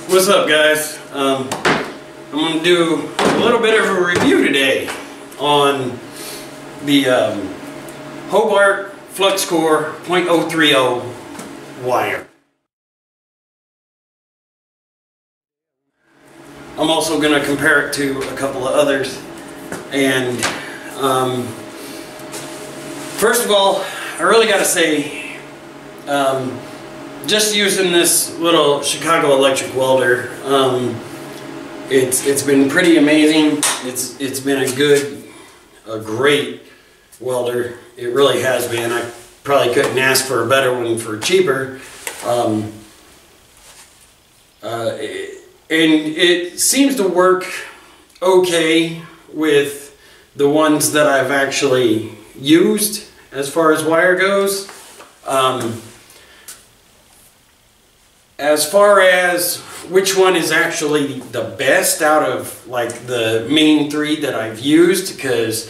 What's up, guys? I'm going to do a little bit of a review today on the Hobart Flux Core .030 wire. I'm also going to compare it to a couple of others. And first of all, I really got to say, just using this little Chicago electric welder, it's been pretty amazing. It's been a great welder. It really has been. I probably couldn't ask for a better one for cheaper. And it seems to work okay with the ones that I've actually used as far as wire goes. As far as which one is actually the best out of like the main three that I've used, because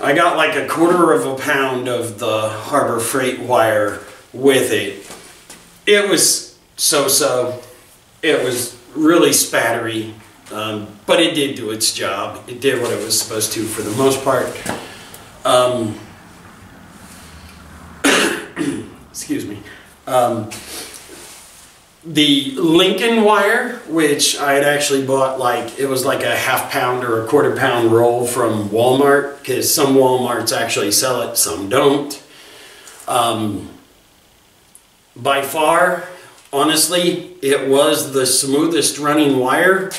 I got like 1/4 pound of the Harbor Freight wire with it. It was so-so. It was really spattery, but it did do its job. It did what it was supposed to for the most part. Excuse me. The Lincoln wire, which I had actually bought, like, it was like a 1/2 pound or a 1/4 pound roll from Walmart, because some Walmarts actually sell it, some don't. By far, honestly, it was the smoothest running wire,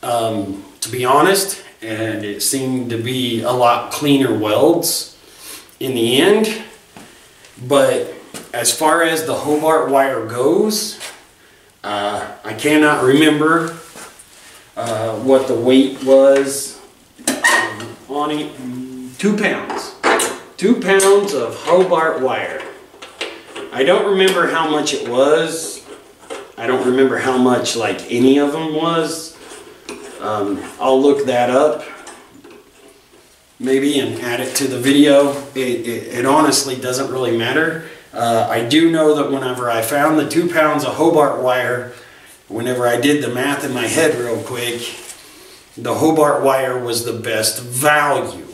to be honest, and it seemed to be a lot cleaner welds in the end. But as far as the Hobart wire goes, I cannot remember what the weight was on it. 2 pounds. 2 pounds of Hobart wire. I don't remember how much it was. I don't remember how much like any of them was. I'll look that up maybe and add it to the video. It honestly doesn't really matter. I do know that whenever I found the 2 pounds of Hobart wire, whenever I did the math in my head real quick, the Hobart wire was the best value.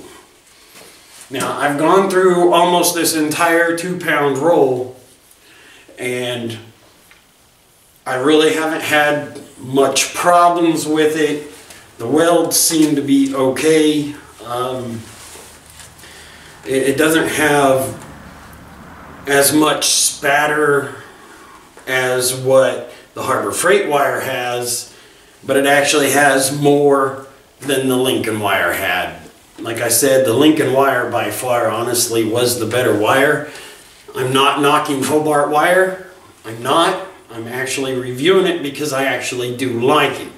Now, I've gone through almost this entire 2 pound roll, and I really haven't had much problems with it. The welds seem to be okay. It doesn't have as much spatter as what the Harbor Freight wire has, but it actually has more than the Lincoln wire had. Like I said, the Lincoln wire by far honestly was the better wire. I'm not knocking Hobart wire. I'm not. I'm actually reviewing it because I actually do like it.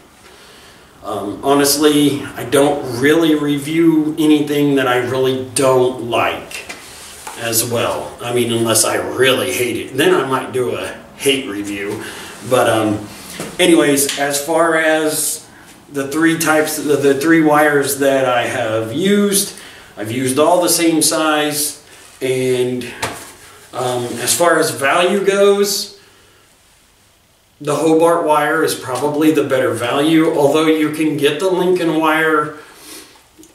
Honestly, I don't really review anything that I really don't like as well. I mean, unless I really hate it, then I might do a hate review. But anyways, as far as the 3 types, the 3 wires that I have used, I've used all the same size. And as far as value goes, the Hobart wire is probably the better value, although you can get the Lincoln wire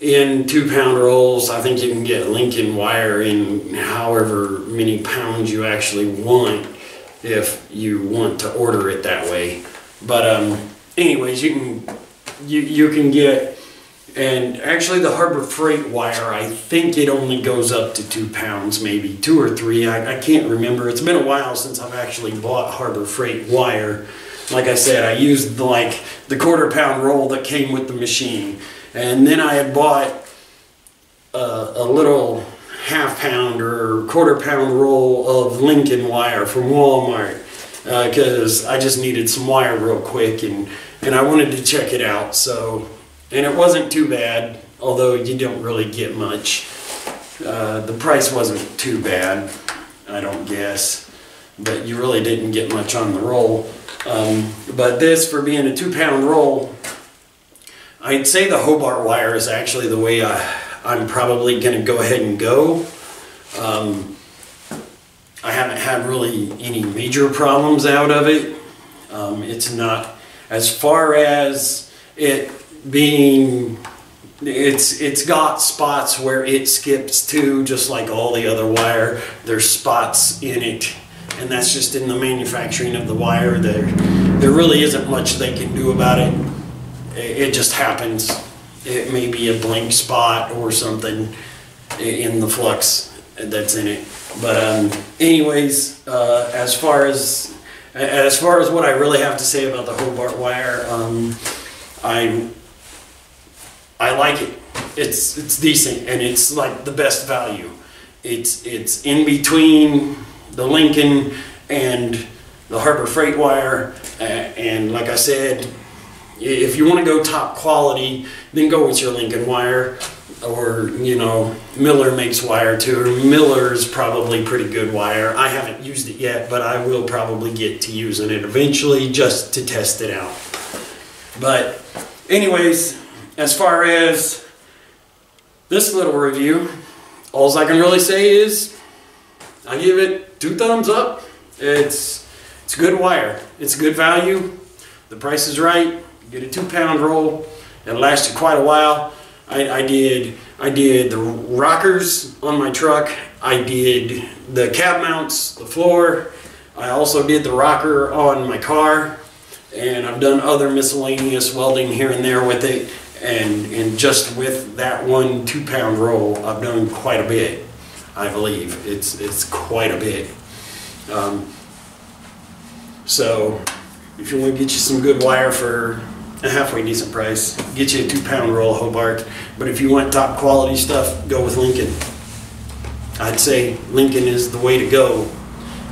in 2 pound rolls. I think you can get Lincoln wire in however many pounds you actually want, if you want to order it that way. But anyways, you can get, and actually the Harbor Freight wire, I think it only goes up to 2 pounds, maybe 2 or 3. I can't remember. It's been a while since I've actually bought Harbor Freight wire. Like I said, I used the 1/4 pound roll that came with the machine. And then I had bought a little 1/2 pound or 1/4 pound roll of Lincoln wire from Walmart, because I just needed some wire real quick, and I wanted to check it out. So, and it wasn't too bad, although you don't really get much. The price wasn't too bad, I don't guess, but you really didn't get much on the roll. But this, for being a 2 pound roll, I'd say the Hobart wire is actually the way I'm probably going to go ahead and go. I haven't had really any major problems out of it. It's not, as far as it being, it's got spots where it skips too, just like all the other wire. There's spots in it, and that's just in the manufacturing of the wire. There really isn't much they can do about it. It just happens. It may be a blank spot or something in the flux that's in it. But anyways, as far as what I really have to say about the Hobart wire, I like it. It's decent, and it's like the best value. It's in between the Lincoln and the Harbor Freight wire, and like I said, if you want to go top quality, then go with your Lincoln wire, or you know, Miller makes wire too. Or Miller is probably pretty good wire. I haven't used it yet, but I will probably get to using it eventually just to test it out. But anyways, as far as this little review, all I can really say is I give it 2 thumbs up. It's good wire. It's good value. The price is right. You get a 2-pound roll. It lasted quite a while. I did the rockers on my truck. I did the cab mounts, the floor. I also did the rocker on my car, and I've done other miscellaneous welding here and there with it. And just with that one 2-pound roll, I've done quite a bit. I believe it's quite a bit. So if you want to get you some good wire for a halfway decent price, get you a 2-pound roll Hobart. But if you want top quality stuff, go with Lincoln. I'd say Lincoln is the way to go,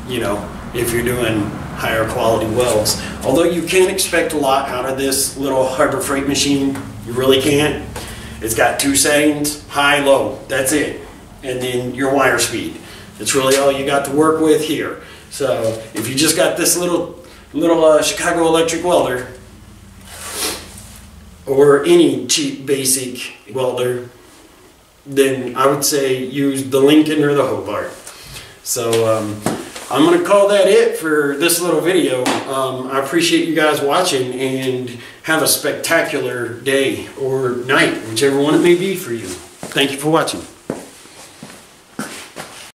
you know, if you're doing higher quality welds. Although you can't expect a lot out of this little Harbor Freight machine, you really can't. It's got 2 settings, high, low, that's it. And then your wire speed. That's really all you got to work with here. So if you just got this little Chicago electric welder, or any cheap basic welder, then I would say use the Lincoln or the Hobart. So I'm going to call that it for this little video. I appreciate you guys watching, and have a spectacular day or night, whichever one it may be for you. Thank you for watching.